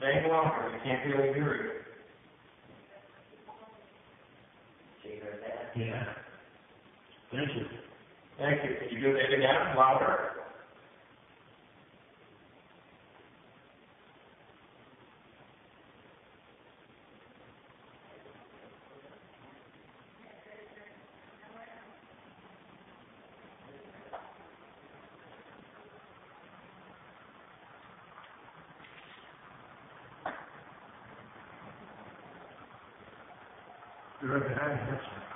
Any longer, you can't really hear you. Yeah. Thank you. Thank you. Can you do that again, louder? You're right behind me, that's right.